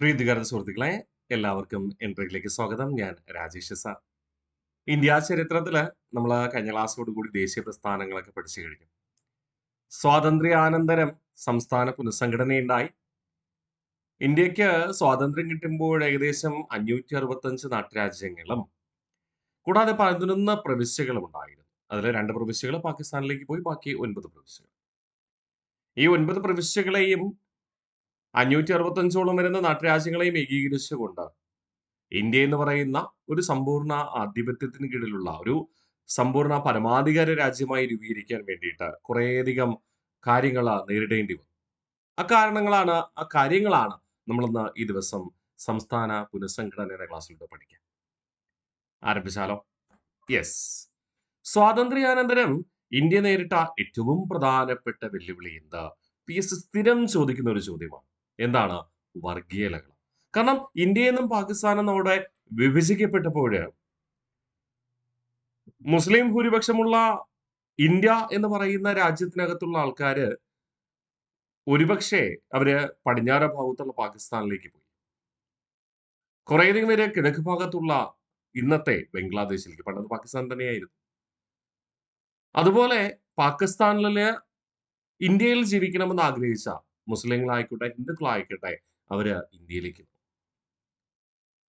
പ്രീതികര സുഹൃത്തുക്കളെ, എല്ലാവർക്കും എൻട്രിയിലേക്ക് സ്വാഗതം. ഞാൻ രാജേഷ് സാർ. ഇന്ത്യ ചരിത്രത്തില് നമ്മൾ കഴിഞ്ഞ ക്ലാസ്സോട് കൂടി ദേശീയ പ്രസ്ഥാനങ്ങളൊക്കെ പഠിച്ചു കഴിഞ്ഞു. സ്വാതന്ത്ര്യാനന്തരം സംസ്ഥാന പുനഃസംഘടനയുണ്ടായി. ഇന്ത്യക്ക് സ്വാതന്ത്ര്യം കിട്ടുമ്പോൾ ഏകദേശം 565 നാട്ടുരാജ്യങ്ങളും കൂടാതെ 11 പ്രവിശ്യകളും ഉണ്ടായിരുന്നു. അതിൽ 2 പ്രവിശ്യകൾ പാകിസ്ഥാനിലേക്ക് പോയി, ബാക്കി 9 പ്രവിശ്യകൾ. ഈ 9 പ്രവിശ്യകളെയും 565ഓളം വരുന്ന നാട്ടുരാജ്യങ്ങളെയും ഏകീകരിച്ചുകൊണ്ട് ഇന്ത്യ എന്ന് പറയുന്ന ഒരു സമ്പൂർണ്ണ ആധിപത്യത്തിന് കീഴിലുള്ള ഒരു സമ്പൂർണ്ണ പരമാധികാര രാജ്യമായി രൂപീകരിക്കാൻ വേണ്ടിയിട്ട് കുറേയധികം കാര്യങ്ങൾ നേരിടേണ്ടി വന്നു. ആ കാര്യങ്ങളാണ് നമ്മളിന്ന് ഈ ദിവസം സംസ്ഥാന പുനഃസംഘടനയുടെ ക്ലാസ്സിലൂടെ പഠിക്കാം. ആരംഭിച്ചാലോ? യെസ്. സ്വാതന്ത്ര്യാനന്തരം ഇന്ത്യ നേരിട്ട ഏറ്റവും പ്രധാനപ്പെട്ട വെല്ലുവിളി എന്താ? PS സ്ഥിരം ചോദിക്കുന്ന ഒരു ചോദ്യമാണ്. എന്താണ്? വർഗീയതകൾ. കാരണം ഇന്ത്യയെന്നും പാകിസ്ഥാനെന്നും അവിടെ വിഭജിക്കപ്പെട്ടപ്പോൾ മുസ്ലിം ഭൂരിപക്ഷമുള്ള ഇന്ത്യ എന്ന് പറയുന്ന രാജ്യത്തിനകത്തുള്ള ആൾക്കാര് ഒരുപക്ഷെ അവര് പടിഞ്ഞാറ് ഭാഗത്തുള്ള പാകിസ്ഥാനിലേക്ക് പോയി. കുറേയധികം പേര് കിഴക്ക് ഭാഗത്തുള്ള ഇന്നത്തെ ബംഗ്ലാദേശിലേക്ക്, പണ്ടത് പാകിസ്ഥാൻ തന്നെയായിരുന്നു. അതുപോലെ പാകിസ്ഥാനിലെ ഇന്ത്യയിൽ ജീവിക്കണമെന്ന് ആഗ്രഹിച്ച മുസ്ലിങ്ങളായിക്കോട്ടെ, ഹിന്ദുക്കളായിക്കോട്ടെ, അവര് ഇന്ത്യയിലേക്ക് പോകും.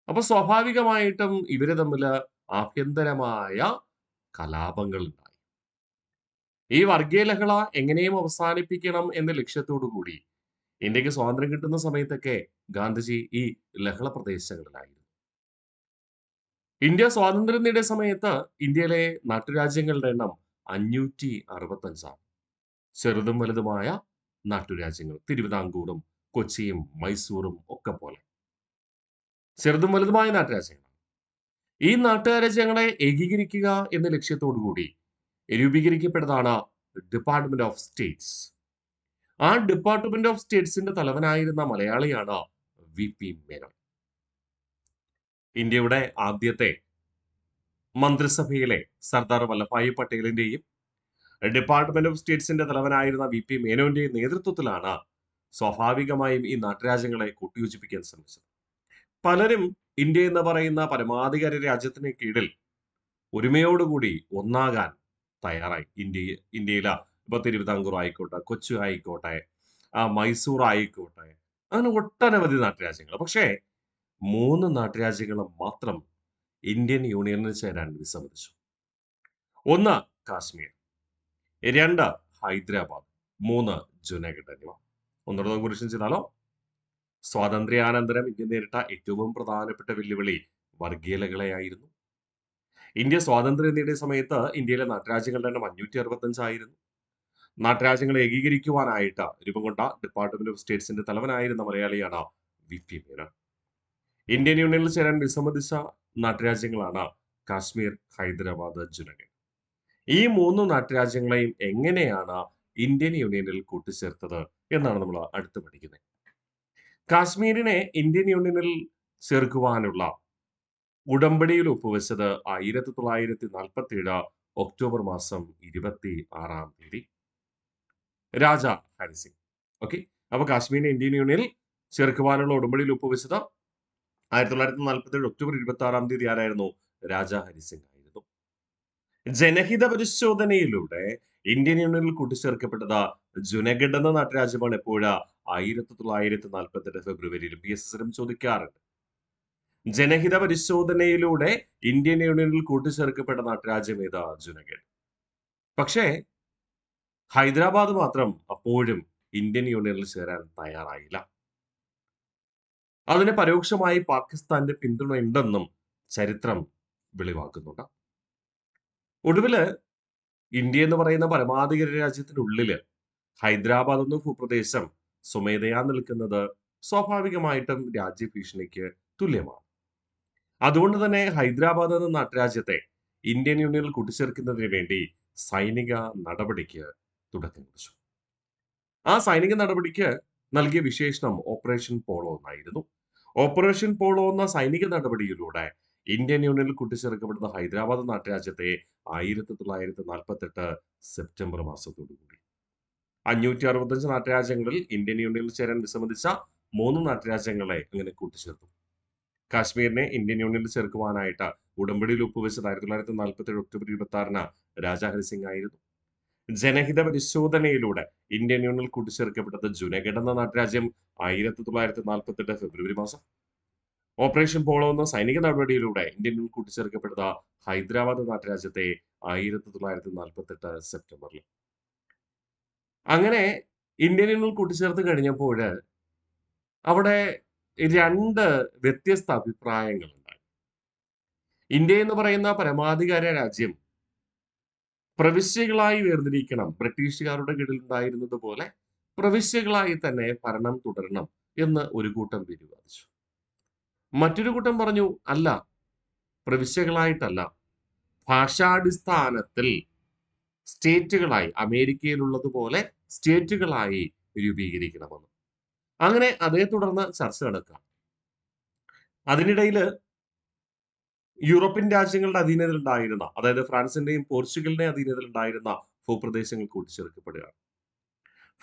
അപ്പൊ സ്വാഭാവികമായിട്ടും ഇവര് തമ്മില് ആഭ്യന്തരമായ കലാപങ്ങൾ ഉണ്ടായി. ഈ വർഗീയ ലഹള എങ്ങനെയും അവസാനിപ്പിക്കണം എന്ന ലക്ഷ്യത്തോടു കൂടി ഇന്ത്യക്ക് സ്വാതന്ത്ര്യം കിട്ടുന്ന സമയത്തൊക്കെ ഗാന്ധിജി ഈ ലഹള പ്രദേശങ്ങളിലായിരുന്നു. ഇന്ത്യ സ്വാതന്ത്ര്യം നേടിയ സമയത്ത് ഇന്ത്യയിലെ നാട്ടുരാജ്യങ്ങളുടെ എണ്ണം 565ആണ്. ചെറുതും വലുതുമായ നാട്ടുരാജ്യങ്ങൾ, തിരുവിതാംകൂറും കൊച്ചിയും മൈസൂറും ഒക്കെ പോലെ ചെറുതും വലുതുമായ നാട്ടുരാജ്യങ്ങൾ. ഈ നാട്ടുരാജ്യങ്ങളെ ഏകീകരിക്കുക എന്ന ലക്ഷ്യത്തോടു കൂടി രൂപീകരിക്കപ്പെട്ടതാണ് ഡിപ്പാർട്ട്മെന്റ് ഓഫ് സ്റ്റേറ്റ്സ്. ആ ഡിപ്പാർട്ട്മെന്റ് ഓഫ് സ്റ്റേറ്റ്സിന്റെ തലവനായിരുന്ന മലയാളിയാണ് VP മേനോൻ. ഇന്ത്യയുടെ ആദ്യത്തെ മന്ത്രിസഭയിലെ സർദാർ വല്ലഭായ് പട്ടേലിന്റെയും ഡിപ്പാർട്ട്മെന്റ് ഓഫ് സ്റ്റേറ്റ്സിന്റെ തലവനായിരുന്ന VP മേനോന്റെയും നേതൃത്വത്തിലാണ് സ്വാഭാവികമായും ഈ നാട്ടുരാജ്യങ്ങളെ കൂട്ടിയോജിപ്പിക്കാൻ ശ്രമിച്ചത്. പലരും ഇന്ത്യ എന്ന് പറയുന്ന പരമാധികാര രാജ്യത്തിന് കീഴിൽ ഒരുമയോടുകൂടി ഒന്നാകാൻ തയ്യാറായി. ഇന്ത്യയിലെ ഇപ്പൊ തിരുവിതാംകൂർ ആയിക്കോട്ടെ, കൊച്ചി ആയിക്കോട്ടെ, മൈസൂർ ആയിക്കോട്ടെ, അങ്ങനെ ഒട്ടനവധി നാട്ടുരാജ്യങ്ങൾ. പക്ഷേ 3 നാട്ടുരാജ്യങ്ങൾ മാത്രം ഇന്ത്യൻ യൂണിയനിൽ ചേരാൻ വിസമ്മതിച്ചു. 1 കാശ്മീർ, 2 ഹൈദരാബാദ്, 3 ജുനാഗഡ് എന്നിവ. ഒന്നുകൂടെ നമുക്ക് കുറിച്ച് ചെയ്താലോ? സ്വാതന്ത്ര്യാനന്തരം ഇന്ത്യ നേരിട്ട ഏറ്റവും പ്രധാനപ്പെട്ട വെല്ലുവിളി വർഗീയതകളെയായിരുന്നു. ഇന്ത്യ സ്വാതന്ത്ര്യം നേടിയ സമയത്ത് ഇന്ത്യയിലെ നാട്ടുരാജ്യങ്ങളുടെ എണ്ണം 565 ആയിരുന്നു. നാട്ടുരാജ്യങ്ങളെ ഏകീകരിക്കുവാനായിട്ട് രൂപം കൊണ്ട ഡിപ്പാർട്ട്മെന്റ് ഓഫ് സ്റ്റേറ്റ്സിന്റെ തലവനായിരുന്ന മലയാളിയാണ് VP മേനോൻ. ഇന്ത്യൻ യൂണിയനിൽ ചേരാൻ വിസമ്മതിച്ച നാട്ടുരാജ്യങ്ങളാണ് കാശ്മീർ, ഹൈദരാബാദ്, ജുനാഗഡ്. ഈ 3 നാട്ടുരാജ്യങ്ങളെയും എങ്ങനെയാണ് ഇന്ത്യൻ യൂണിയനിൽ കൂട്ടിച്ചേർത്തത് എന്നാണ് നമ്മൾ അടുത്ത് പഠിക്കുന്നത്. കാശ്മീരിനെ ഇന്ത്യൻ യൂണിയനിൽ ചേർക്കുവാനുള്ള ഉടമ്പടിയിൽ ഒപ്പുവെച്ചത് 1947 ഒക്ടോബർ മാസം 26-ാം തീയതി രാജ ഹരിസിംഗ്. ഓക്കെ, അപ്പൊ കാശ്മീരിനെ ഇന്ത്യൻ യൂണിയനിൽ ചേർക്കുവാനുള്ള ഉടമ്പടിയിൽ ഒപ്പുവെച്ചത് 1947 ഒക്ടോബർ 26-ാം തീയതി ആരായിരുന്നു? രാജ ഹരിസിംഗ് ആയിരുന്നു. ജനഹിത പരിശോധനയിലൂടെ ഇന്ത്യൻ യൂണിയനിൽ കൂട്ടിച്ചേർക്കപ്പെട്ടത് ജുനഗഡ് എന്ന നാട്ടുരാജ്യമാണ്. എപ്പോഴാ? 1948 ഫെബ്രുവരിയിൽ. PS സ്ഥിരം ചോദിക്കാറുണ്ട്. ജനഹിത പരിശോധനയിലൂടെ ഇന്ത്യൻ യൂണിയനിൽ കൂട്ടിച്ചേർക്കപ്പെട്ട നാട്ടുരാജ്യം ഏതാ? ജുനഗഡ്. പക്ഷേ ഹൈദരാബാദ് മാത്രം അപ്പോഴും ഇന്ത്യൻ യൂണിയനിൽ ചേരാൻ തയ്യാറായില്ല. അതിന് പരോക്ഷമായി പാകിസ്ഥാന്റെ പിന്തുണ ഉണ്ടെന്നും ചരിത്രം വെളിവാക്കുന്നുണ്ട്. ഒടുവില് ഇന്ത്യ എന്ന് പറയുന്ന പരമാധികാര രാജ്യത്തിനുള്ളില് ഹൈദരാബാദ് എന്ന ഭൂപ്രദേശം സ്വമേധയാ നിൽക്കുന്നത് സ്വാഭാവികമായിട്ടും രാജ്യഭീഷണിക്ക് തുല്യമാണ്. അതുകൊണ്ട് തന്നെ ഹൈദരാബാദ് എന്ന നാട്ടുരാജ്യത്തെ ഇന്ത്യൻ യൂണിയനിൽ കൂട്ടിച്ചേർക്കുന്നതിന് വേണ്ടി സൈനിക നടപടിക്ക് തുടക്കം കുറിച്ചു. ആ സൈനിക നടപടിക്ക് നൽകിയ വിശേഷണം ഓപ്പറേഷൻ പോളോ എന്നായിരുന്നു. ഓപ്പറേഷൻ പോളോ എന്ന സൈനിക നടപടിയിലൂടെ ഇന്ത്യൻ യൂണിയനിൽ കൂട്ടിച്ചേർക്കപ്പെടുന്ന ഹൈദരാബാദ് നാട്ടുരാജ്യത്തെ 1948 സെപ്റ്റംബർ മാസത്തോടു കൂടി 565 നാട്ടുരാജ്യങ്ങളിൽ ഇന്ത്യൻ യൂണിയനിൽ ചേരാൻ വിസമ്മതിച്ച 3 നാട്ടുരാജ്യങ്ങളെ അങ്ങനെ കൂട്ടിച്ചേർത്തു. കാശ്മീരിനെ ഇന്ത്യൻ യൂണിയനിൽ ചേർക്കുവാനായിട്ട് ഉടമ്പടിയിൽ ഒപ്പുവെച്ചത് 1947 ഒക്ടോബർ 26-ന് രാജാ ഹരിസിംഗ് ആയിരുന്നു. ജനഹിത പരിശോധനയിലൂടെ ഇന്ത്യൻ യൂണിയനിൽ കൂട്ടിച്ചേർക്കപ്പെട്ടത് ജുനഗഡ് എന്ന നാട്ടുരാജ്യം 1948 ഫെബ്രുവരി മാസം. ഓപ്പറേഷൻ പോളോ എന്ന സൈനിക നടപടിയിലൂടെ ഇന്ത്യൻ യൂണിയൻ കൂട്ടിച്ചേർക്കപ്പെട്ടത് ഹൈദരാബാദ് നാട്ടുരാജ്യത്തെ 1948 സെപ്റ്റംബറിൽ. അങ്ങനെ ഇന്ത്യൻ യൂണിയനിൽ കൂട്ടിച്ചേർത്ത് കഴിഞ്ഞപ്പോൾ അവിടെ 2 വ്യത്യസ്ത അഭിപ്രായങ്ങളുണ്ടായി. ഇന്ത്യ എന്ന് പറയുന്ന പരമാധികാര രാജ്യം പ്രവിശ്യകളായി വേർതിരിക്കണം, ബ്രിട്ടീഷുകാരുടെ കീഴിലുണ്ടായിരുന്നത് പോലെ പ്രവിശ്യകളായി തന്നെ ഭരണം തുടരണം എന്ന് ഒരു കൂട്ടം വിവാദിച്ചു. മറ്റൊരു കൂട്ടം പറഞ്ഞു, അല്ല, പ്രവിശ്യകളായിട്ടല്ല, ഭാഷാടിസ്ഥാനത്തിൽ സ്റ്റേറ്റുകളായി, അമേരിക്കയിലുള്ളതുപോലെ സ്റ്റേറ്റുകളായി രൂപീകരിക്കണമെന്ന്. അങ്ങനെ അതേ തുടർന്ന് ചർച്ച നടക്കുക. അതിനിടയിൽ യൂറോപ്യൻ രാജ്യങ്ങളുടെ അധീനതയിലുണ്ടായിരുന്ന, അതായത് ഫ്രാൻസിന്റെയും പോർച്ചുഗലിന്റെയും അധീനതയിലുണ്ടായിരുന്ന ഭൂപ്രദേശങ്ങൾ കൂട്ടിച്ചേർക്കപ്പെടുകയാണ്.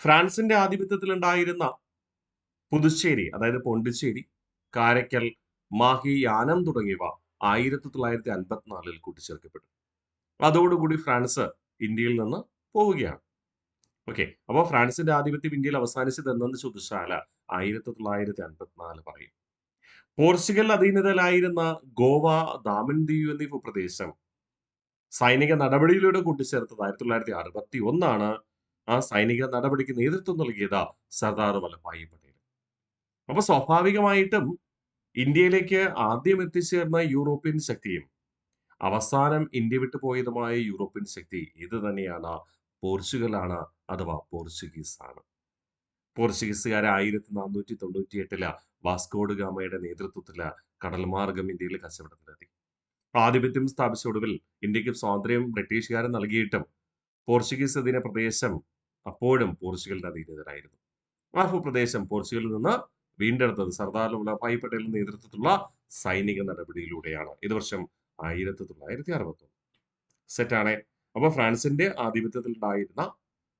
ഫ്രാൻസിന്റെ ആധിപത്യത്തിലുണ്ടായിരുന്ന പുതുച്ചേരി, അതായത് പോണ്ടിച്ചേരി, കാരയ്ക്കൽ, മാഹി, യാനം തുടങ്ങിയവ 1954 കൂട്ടിച്ചേർക്കപ്പെട്ടു. അതോടുകൂടി ഫ്രാൻസ് ഇന്ത്യയിൽ നിന്ന് പോവുകയാണ്. ഓക്കെ, അപ്പോൾ ഫ്രാൻസിന്റെ ആധിപത്യം ഇന്ത്യയിൽ അവസാനിച്ചത് എന്നു ചോദിച്ചാൽ 1954 പറയും. പോർച്ചുഗൽ അധീനതയിലായിരുന്ന ഗോവ, ദാമൻ ദിയു എന്നീ ഭൂപ്രദേശം സൈനിക നടപടിയിലൂടെ കൂട്ടിച്ചേർത്തത് 1961 ആ സൈനിക നടപടിക്ക് നേതൃത്വം നൽകിയത് സർദാർ വല്ലഭായി പട്ടേൽ. അപ്പൊ സ്വാഭാവികമായിട്ടും ഇന്ത്യയിലേക്ക് ആദ്യം എത്തിച്ചേർന്ന യൂറോപ്യൻ ശക്തിയും അവസാനം ഇന്ത്യ വിട്ടു പോയതുമായ യൂറോപ്യൻ ശക്തി ഇത് തന്നെയാണ്, പോർച്ചുഗലാണ്, അഥവാ പോർച്ചുഗീസ് ആണ്. പോർച്ചുഗീസുകാരെ 1498 വാസ്കോഡ് ഗാമയുടെ നേതൃത്വത്തില് കടൽമാർഗം ഇന്ത്യയിൽ കച്ചവടത്തിലെത്തി. ആധിപത്യം സ്ഥാപിച്ച ഒടുവിൽ ഇന്ത്യക്ക് സ്വാതന്ത്ര്യം ബ്രിട്ടീഷുകാർ നൽകിയിട്ടും പോർച്ചുഗീസ് അധീന പ്രദേശം അപ്പോഴും പോർച്ചുഗലിന്റെ അധീനതയിലായിരുന്നു. ആ ഭൂപ്രദേശം പോർച്ചുഗലിൽ നിന്ന് വീണ്ടെടുത്തത് സർദാർ വല്ലഭായി പട്ടേലിന്റെ നേതൃത്വത്തിലുള്ള സൈനിക നടപടിയിലൂടെയാണ്. ഇത് വർഷം 1961. സെറ്റാണ്. അപ്പൊ ഫ്രാൻസിന്റെ ആധിപത്യത്തിൽ ഉണ്ടായിരുന്ന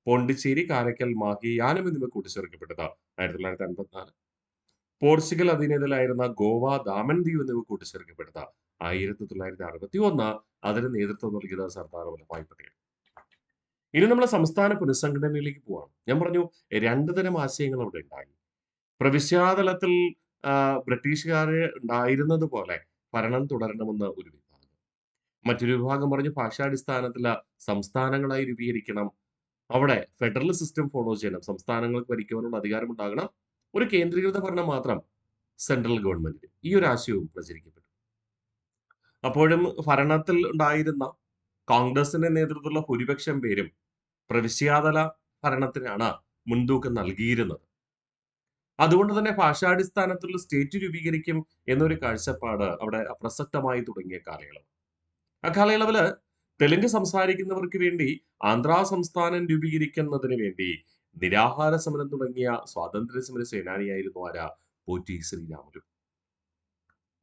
പോണ്ടിച്ചേരി, കാരയ്ക്കൽ, മാഹി, യാനം എന്നിവ കൂട്ടിച്ചേർക്കപ്പെട്ടത് 1954. പോർച്ചുഗൽ അധീനതയിലായിരുന്ന ഗോവ, ദാമൻ ദിയു എന്നിവ കൂട്ടിച്ചേർക്കപ്പെട്ടത് 1961. അതിന് നേതൃത്വം നൽകിയത് സർദാർ വല്ലഭായി പട്ടേൽ. ഇനി നമ്മൾ സംസ്ഥാന പുനഃസംഘടനയിലേക്ക് പോവാം. ഞാൻ പറഞ്ഞു 2 തരം ആശയങ്ങൾ അവിടെ ഉണ്ടായി. പ്രവിശ്യാതലത്തിൽ ബ്രിട്ടീഷുകാര് ഉണ്ടായിരുന്നത് പോലെ ഭരണം തുടരണമെന്ന് ഒരു വിഭാഗം. മറ്റൊരു വിഭാഗം പറഞ്ഞു ഭാഷാടിസ്ഥാനത്തിൽ സംസ്ഥാനങ്ങളായി രൂപീകരിക്കണം, അവിടെ ഫെഡറൽ സിസ്റ്റം ഫോളോ ചെയ്യണം, സംസ്ഥാനങ്ങൾക്ക് ഭരിക്കുവാനുള്ള അധികാരം ഉണ്ടാകണം, ഒരു കേന്ദ്രീകൃത ഭരണം മാത്രം സെൻട്രൽ ഗവൺമെന്റിന്. ഈ ഒരു ആശയവും പ്രചരിക്കപ്പെട്ടു. അപ്പോഴും ഭരണത്തിൽ ഉണ്ടായിരുന്ന കോൺഗ്രസിന്റെ നേതൃത്വത്തിലുള്ള ഭൂരിപക്ഷം പേരും പ്രവിശ്യാതല ഭരണത്തിനാണ് മുൻതൂക്കം നൽകിയിരുന്നത്. അതുകൊണ്ട് തന്നെ ഭാഷാടിസ്ഥാനത്തിലുള്ള സ്റ്റേറ്റ് രൂപീകരിക്കും എന്നൊരു കാഴ്ചപ്പാട് അവിടെ അപ്രസക്തമായി തുടങ്ങിയ കാലയളവ്. ആ കാലയളവില് തെലുങ്ക് സംസാരിക്കുന്നവർക്ക് വേണ്ടി ആന്ധ്രാ സംസ്ഥാനം രൂപീകരിക്കുന്നതിന് വേണ്ടി നിരാഹാര സമരം തുടങ്ങിയ സ്വാതന്ത്ര്യ സമര സേനാനിയായിരുന്നു ആരാ? പോറ്റി ശ്രീരാമുലു.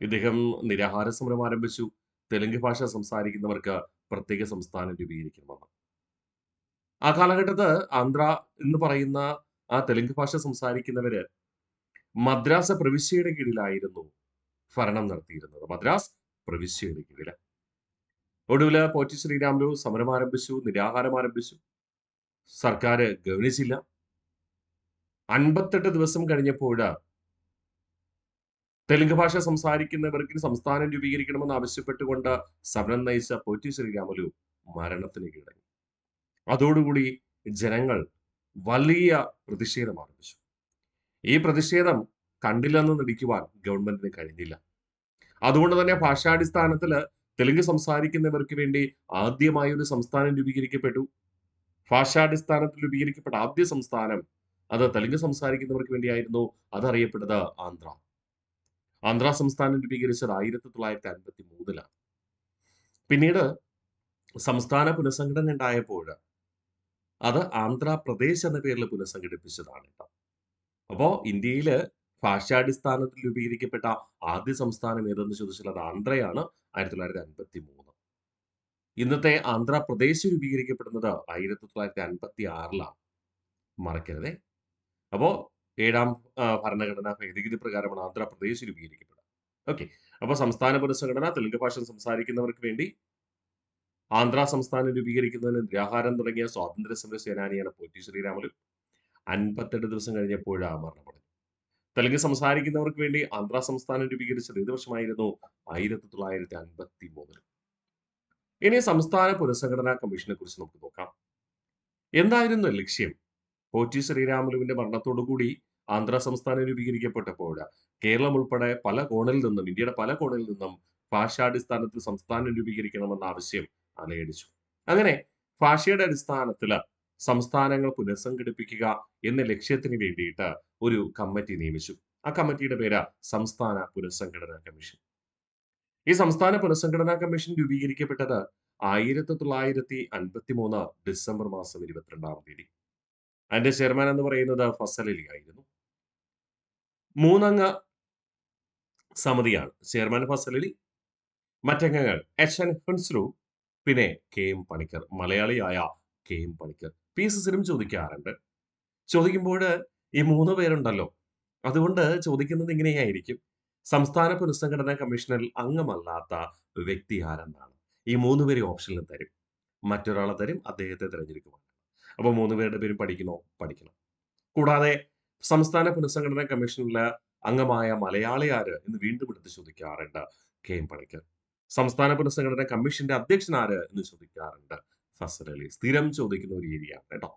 ഇദ്ദേഹം നിരാഹാര സമരം ആരംഭിച്ചു. തെലുങ്ക് ഭാഷ സംസാരിക്കുന്നവർക്ക് പ്രത്യേക സംസ്ഥാനം രൂപീകരിക്കണമെന്ന്. ആ കാലഘട്ടത്ത് ആന്ധ്ര എന്ന് പറയുന്ന ആ തെലുങ്ക് ഭാഷ സംസാരിക്കുന്നവര് മദ്രാസ് പ്രവിശ്യയുടെ കീഴിലായിരുന്നു ഭരണം നടത്തിയിരുന്നത്. മദ്രാസ് പ്രവിശ്യയുടെ കീഴില്. ഒടുവില് പോറ്റി ശ്രീരാമുലു സമരം ആരംഭിച്ചു, നിരാഹാരം ആരംഭിച്ചു. സർക്കാർ ഗവനിച്ചില്ല. 58 ദിവസം കഴിഞ്ഞപ്പോഴ് തെലുങ്ക് ഭാഷ സംസാരിക്കുന്നവർക്ക് സംസ്ഥാനം രൂപീകരിക്കണമെന്ന് ആവശ്യപ്പെട്ടുകൊണ്ട് സമരം നയിച്ച പോറ്റി ശ്രീരാമുലു മരണത്തിന് കീഴടങ്ങി. അതോടുകൂടി ജനങ്ങൾ വലിയ പ്രതിഷേധം ആരംഭിച്ചു. ഈ പ്രതിഷേധം കണ്ടില്ലെന്ന് നടിക്കുവാൻ ഗവൺമെന്റിന് കഴിഞ്ഞില്ല. അതുകൊണ്ട് തന്നെ ഭാഷാടിസ്ഥാനത്തിൽ തെലുങ്ക് സംസാരിക്കുന്നവർക്ക് വേണ്ടി ആദ്യമായി ഒരു സംസ്ഥാനം രൂപീകരിക്കപ്പെട്ടു. ഭാഷാടിസ്ഥാനത്തിൽ രൂപീകരിക്കപ്പെട്ട ആദ്യ സംസ്ഥാനം അത് തെലുങ്ക് സംസാരിക്കുന്നവർക്ക് വേണ്ടിയായിരുന്നു. അതറിയപ്പെട്ടത് ആന്ധ്ര. ആന്ധ്ര സംസ്ഥാനം രൂപീകരിച്ചത് 1953. പിന്നീട് സംസ്ഥാന പുനഃസംഘടന ഉണ്ടായപ്പോൾ അത് ആന്ധ്രാപ്രദേശ് എന്ന പേരിൽ പുനഃസംഘടിപ്പിച്ചതാണ് കേട്ടോ. അപ്പോ ഇന്ത്യയില് ഭാഷാടിസ്ഥാനത്തിൽ രൂപീകരിക്കപ്പെട്ട ആദ്യ സംസ്ഥാനം ഏതെന്ന് ചോദിച്ചാൽ അത് ആന്ധ്രയാണ്. 1953. ഇന്നത്തെ ആന്ധ്രാപ്രദേശ് രൂപീകരിക്കപ്പെടുന്നത് 1956. മറക്കരുതേ. അപ്പോ ഏഴാം ഭരണഘടനാ ഭേദഗതി പ്രകാരമാണ് ആന്ധ്രാപ്രദേശ് രൂപീകരിക്കപ്പെട്ടത്. ഓക്കെ. അപ്പോൾ സംസ്ഥാന പുനഃസംഘടന തെലുങ്ക് ഭാഷ സംസാരിക്കുന്നവർക്ക് വേണ്ടി ആന്ധ്ര സംസ്ഥാനം രൂപീകരിക്കുന്നതിന് നിരാഹാരം തുടങ്ങിയ സ്വാതന്ത്ര്യ സമര സേനാനിയാണ് പൊറ്റി ശ്രീരാമലു. 58 ദിവസം കഴിഞ്ഞപ്പോഴാണ് മരണപ്പെടുന്നത്. തെലുങ്ക് സംസാരിക്കുന്നവർക്ക് വേണ്ടി ആന്ധ്ര സംസ്ഥാനം രൂപീകരിച്ചത് ഏത് വർഷമായിരുന്നു? 1953. ഇനി സംസ്ഥാന പുനഃസംഘടനാ കമ്മീഷനെ കുറിച്ച് നമുക്ക് നോക്കാം. എന്തായിരുന്നു ലക്ഷ്യം? പോറ്റി ശ്രീരാമലുവിന്റെ മരണത്തോടുകൂടി ആന്ധ്ര സംസ്ഥാനം രൂപീകരിക്കപ്പെട്ടപ്പോൾ കേരളം ഉൾപ്പെടെ പല കോണിൽ നിന്നും, ഇന്ത്യയുടെ പല കോണിൽ നിന്നും ഭാഷാടിസ്ഥാനത്തിൽ സംസ്ഥാനം രൂപീകരിക്കണമെന്ന ആവശ്യം അലയടിച്ചു. അങ്ങനെ ഭാഷയുടെ അടിസ്ഥാനത്തിൽ സംസ്ഥാനങ്ങൾ പുനഃസംഘടിപ്പിക്കുക എന്ന ലക്ഷ്യത്തിന് വേണ്ടിയിട്ട് ഒരു കമ്മിറ്റി നിയമിച്ചു. ആ കമ്മിറ്റിയുടെ പേര് സംസ്ഥാന പുനഃസംഘടനാ കമ്മീഷൻ. ഈ സംസ്ഥാന പുനഃസംഘടനാ കമ്മീഷൻ രൂപീകരിക്കപ്പെട്ടത് 1953 ഡിസംബർ മാസം 22-ാം തീയതി. അതിന്റെ ചെയർമാൻ എന്ന് പറയുന്നത് ഫസൽ അലി ആയിരുന്നു. 3 അംഗ സമിതിയാണ്. ചെയർമാൻ ഫസൽ അലി, മറ്റംഗങ്ങൾ എച്ച്.എൻ. ഹുൻസ്രു, പിന്നെ കെ.എം. പണിക്കർ. മലയാളിയായ കെ.എം. പണിക്കർ. പി.എസ്.സിലും ചോദിക്കാറുണ്ട്. ചോദിക്കുമ്പോൾ ഈ 3 പേരുണ്ടല്ലോ, അതുകൊണ്ട് ചോദിക്കുന്നത് ഇങ്ങനെയായിരിക്കും: സംസ്ഥാന പുനഃസംഘടനാ കമ്മീഷനിൽ അംഗമല്ലാത്ത വ്യക്തി ആരെന്നാണ്. ഈ 3 പേരെ ഓപ്ഷനിൽ തരും. മറ്റൊരാളെ തരും, അദ്ദേഹത്തെ തിരഞ്ഞെടുക്കുവാണ്. അപ്പോൾ 3 പേരുടെ പേരും പഠിക്കണോ? പഠിക്കണം. കൂടാതെ സംസ്ഥാന പുനഃസംഘടനാ കമ്മീഷനിലെ അംഗമായ മലയാളി ആര് എന്ന് വീണ്ടും എടുത്ത് ചോദിക്കാറുണ്ട്. കെ.എം. പണിക്കർ. സംസ്ഥാന പുനഃസംഘടനാ കമ്മീഷന്റെ അധ്യക്ഷൻ ആര് എന്ന് ചോദിക്കാറുണ്ട്. ഫസൽ അലി. സ്ഥിരം ചോദിക്കുന്ന ഒരു ഏരിയയാണ് കേട്ടോ.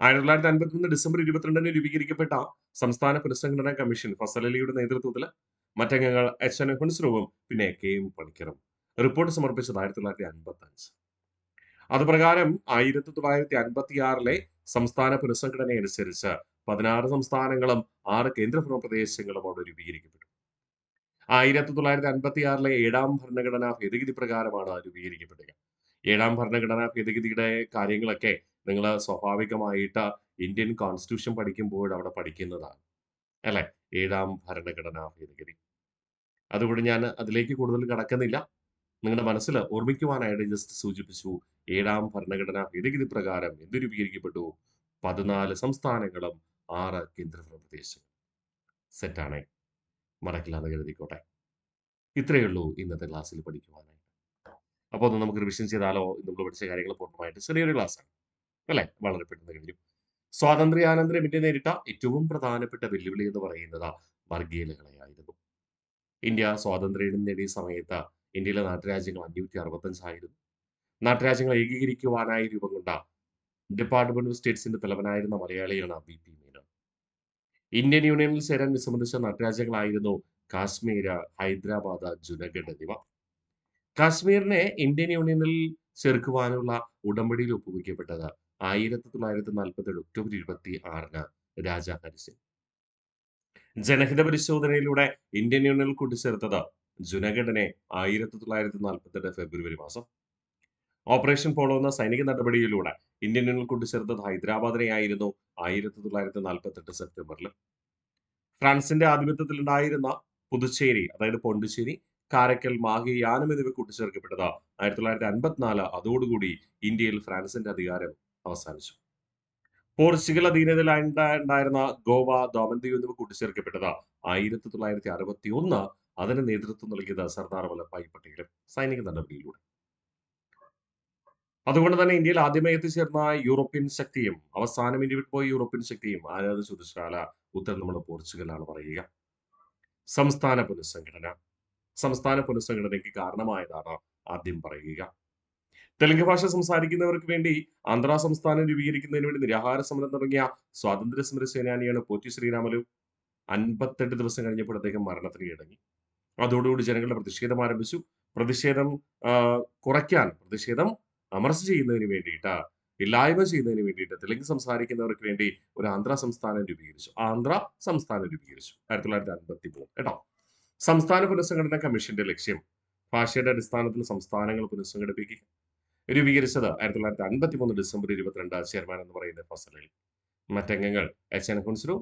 1951 ഡിസംബർ 22-ന് രൂപീകരിക്കപ്പെട്ട സംസ്ഥാന പുനഃസംഘടനാ കമ്മീഷൻ ഫസൽ അലിയുടെ നേതൃത്വത്തിൽ മറ്റംഗങ്ങൾ എച്ച്.എൻ. ഹുൻസ്രുവും പിന്നെ കെ.എം. പണിക്കറും റിപ്പോർട്ട് സമർപ്പിച്ചത് 1955. അതുപ്രകാരം 1956-ലെ സംസ്ഥാന പുനഃസംഘടന അനുസരിച്ച് 16 സംസ്ഥാനങ്ങളും 6 കേന്ദ്രഭരണ പ്രദേശങ്ങളും അവിടെ രൂപീകരിക്കപ്പെട്ടു. 1956-ലെ 7-ാം ഭരണഘടനാ ഭേദഗതി പ്രകാരമാണ് രൂപീകരിക്കപ്പെടുക. 7-ാം ഭരണഘടനാ ഭേദഗതിയുടെ കാര്യങ്ങളൊക്കെ നിങ്ങൾ സ്വാഭാവികമായിട്ട് ഇന്ത്യൻ കോൺസ്റ്റിറ്റ്യൂഷൻ പഠിക്കുമ്പോൾ അവിടെ പഠിക്കുന്നതാണ്, അല്ലെ? 7-ാം ഭരണഘടനാ ഭേദഗതി. അതുകൊണ്ട് ഞാൻ അതിലേക്ക് കൂടുതൽ കടക്കുന്നില്ല. നിങ്ങളുടെ മനസ്സിൽ ഓർമ്മിക്കുവാനായിട്ട് ജസ്റ്റ് സൂചിപ്പിച്ചു. 7-ാം ഭരണഘടനാ ഭേദഗതി പ്രകാരം എന്ത് രൂപീകരിക്കപ്പെട്ടു? 14 സംസ്ഥാനങ്ങളും 6 കേന്ദ്രഭരണ പ്രദേശങ്ങൾ. സെറ്റാണേ. മറക്കില്ല എന്ന് കരുതിക്കോട്ടെ. ഇത്രയേ ഉള്ളൂ ഇന്നത്തെ ക്ലാസ്സിൽ പഠിക്കുവാനായിട്ട്. അപ്പോൾ ഒന്ന് നമുക്ക് റിവിഷൻ ചെയ്താലോ? നമ്മൾ പഠിച്ച കാര്യങ്ങൾ പൂർണ്ണമായിട്ട് ചെറിയൊരു ക്ലാസ്സാണ്, അല്ലേ? വളരെ പെട്ടെന്ന് കഴിഞ്ഞു. സ്വാതന്ത്ര്യാനന്തരം ഇന്ത്യ നേരിട്ട ഏറ്റവും പ്രധാനപ്പെട്ട വെല്ലുവിളി എന്ന് പറയുന്നത് വർഗീയ ലഹളയായിരുന്നു. ഇന്ത്യ സ്വാതന്ത്ര്യം നേടിയ സമയത്ത് ഇന്ത്യയിലെ നാട്ടുരാജ്യങ്ങൾ 565 ആയിരുന്നു. നാട്ടുരാജ്യങ്ങൾ ഏകീകരിക്കുവാനായി രൂപം കൊണ്ട ഡിപ്പാർട്ട്മെന്റ് ഓഫ് സ്റ്റേറ്റ്സിന്റെ തലവനായിരുന്ന മലയാളിയാണ് വി.പി. മേനോൻ. ഇന്ത്യൻ യൂണിയനിൽ ചേരാൻ വിസമ്മതിച്ച നാട്ടുരാജ്യങ്ങളായിരുന്നു കാശ്മീർ, ഹൈദരാബാദ്, ജുനഗഡ് എന്നിവ. കാശ്മീരിനെ ഇന്ത്യൻ യൂണിയനിൽ ചേർക്കുവാനുള്ള ഉടമ്പടിയിൽ ഒപ്പുവെക്കപ്പെട്ടത് 1947 ഒക്ടോബർ 26-ന് രാജാ ഹരിസിംഗ്. ജനഹിത പരിശോധനയിലൂടെ ഇന്ത്യൻ യൂണിയനിൽ കൂട്ടിച്ചേർത്തത് ജുനഗഡിനെ 1948 ഫെബ്രുവരി മാസം. ഓപ്പറേഷൻ പോളോ എന്ന സൈനിക നടപടിയിലൂടെ ഇന്ത്യൻ യൂണിയനിൽ കൂട്ടിച്ചേർത്തത് ഹൈദരാബാദിനെയായിരുന്നു 1948 സെപ്റ്റംബറിൽ. ഫ്രാൻസിന്റെ ആധിപത്യത്തിലുണ്ടായിരുന്ന പുതുച്ചേരി, അതായത് പോണ്ടിച്ചേരി, കാരക്കൽ, മാഹി, യാനം എന്നിവ കൂട്ടിച്ചേർക്കപ്പെട്ടത് 1954. അതോടുകൂടി ഇന്ത്യയിൽ ഫ്രാൻസിന്റെ അധികാരം അവസാനിച്ചു. പോർച്ചുഗൽ അധീനതയിലുണ്ടായിരുന്ന ഗോവ, ദാമൻ ദിയു എന്നിവ കൂട്ടിച്ചേർക്കപ്പെട്ടത് 1961. അതിന് നേതൃത്വം നൽകിയത് സർദാർ വല്ലഭായ് പട്ടേലും സൈനിക നടപടിയിലൂടെ. അതുകൊണ്ട് തന്നെ ഇന്ത്യയിൽ ആദ്യമായി എത്തിച്ചേർന്ന യൂറോപ്യൻ ശക്തിയും അവസാനം ഇന്ത്യ വിട്ടുപോയ യൂറോപ്യൻ ശക്തിയും ആരാധന ചോദിച്ചാൽ ഉത്തരം നമ്മൾ പോർച്ചുഗലാണ് പറയുക. സംസ്ഥാന പുനഃസംഘടന. സംസ്ഥാന പുനഃസംഘടനയ്ക്ക് കാരണമായതാണ് ആദ്യം പറയുക. തെലുങ്ക് ഭാഷ സംസാരിക്കുന്നവർക്ക് വേണ്ടി ആന്ധ്ര സംസ്ഥാനം രൂപീകരിക്കുന്നതിന് വേണ്ടി നിരാഹാര സമരം തുടങ്ങിയ സ്വാതന്ത്ര്യ സമര സേനാനിയാണ് പോറ്റി ശ്രീരാമലു. 58 ദിവസം കഴിഞ്ഞപ്പോൾ അദ്ദേഹം മരണത്തിന് കീഴടങ്ങി. അതോടുകൂടി ജനങ്ങളുടെ പ്രതിഷേധം ആരംഭിച്ചു. പ്രതിഷേധം കുറയ്ക്കാൻ, പ്രതിഷേധം അമർച്ച ചെയ്യുന്നതിന് വേണ്ടിയിട്ട്, ഇല്ലായ്മ ചെയ്യുന്നതിന് വേണ്ടിയിട്ട് തെലുങ്ക് സംസാരിക്കുന്നവർക്ക് വേണ്ടി ഒരു ആന്ധ്ര സംസ്ഥാനം രൂപീകരിച്ചു. 1953 കേട്ടോ. സംസ്ഥാന പുനഃസംഘടനാ കമ്മീഷന്റെ ലക്ഷ്യം ഭാഷയുടെ അടിസ്ഥാനത്തിൽ സംസ്ഥാനങ്ങൾ പുനഃസംഘടിപ്പിക്കുക. രൂപീകരിച്ചത് 1953 ഡിസംബർ 22. ചെയർമാൻ എന്ന് പറയുന്നത് ഫസൽ അലി. മറ്റംഗങ്ങൾ എച്ച്.എൻ. ഹുൻസ്രു,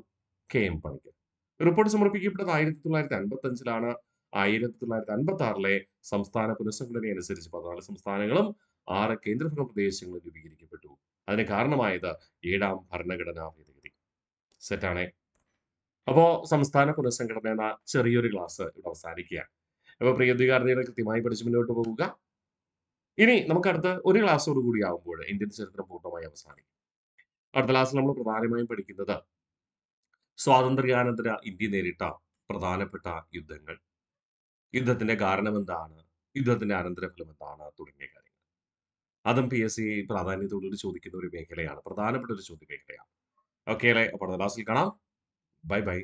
കെ.എം. പണിക്കർ. റിപ്പോർട്ട് സമർപ്പിക്കപ്പെട്ടത് 1955-ലാണ്. 1956-ലെ സംസ്ഥാന പുനഃസംഘടന അനുസരിച്ച് 14 സംസ്ഥാനങ്ങളും 6 കേന്ദ്രഭരണ പ്രദേശങ്ങളും രൂപീകരിക്കപ്പെട്ടു. അതിന് കാരണമായത് 7-ാം ഭരണഘടനാ ഭേദഗതി. സെറ്റാണേ. അപ്പോ സംസ്ഥാന പുനഃസംഘടന എന്ന ചെറിയൊരു ക്ലാസ് ഇവിടെ അവസാനിക്കുകയാണ്. അപ്പോൾ പ്രിയ ഉദ്യോഗാർത്ഥികളെ കൃത്യമായി പഠിച്ച് മുന്നോട്ട് പോവുക. ഇനി നമുക്ക് അടുത്ത ഒരു ക്ലാസ്സോട് കൂടി ആവുമ്പോൾ ഇന്ത്യൻ ചരിത്രം പൂർണ്ണമായി അവസാനിക്കും. അടുത്ത ക്ലാസ്സിൽ നമ്മൾ പ്രധാനമായും പഠിക്കുന്നത് സ്വാതന്ത്ര്യാനന്തര ഇന്ത്യ നേരിട്ട പ്രധാനപ്പെട്ട യുദ്ധങ്ങൾ, യുദ്ധത്തിന്റെ കാരണമെന്താണ്, യുദ്ധത്തിന്റെ അനന്തരഫലം എന്താണ് തുടങ്ങിയ കാര്യങ്ങൾ. അതും PSC പ്രാധാന്യത്തോടുകൂടി ചോദിക്കുന്ന ഒരു മേഖലയാണ്. പ്രധാനപ്പെട്ട ഒരു ചോദ്യ മേഖലയാണ്. ഓക്കെ അല്ലേ? അപ്പോൾ അടുത്ത ക്ലാസ്സിൽ കാണാം. Bye bye.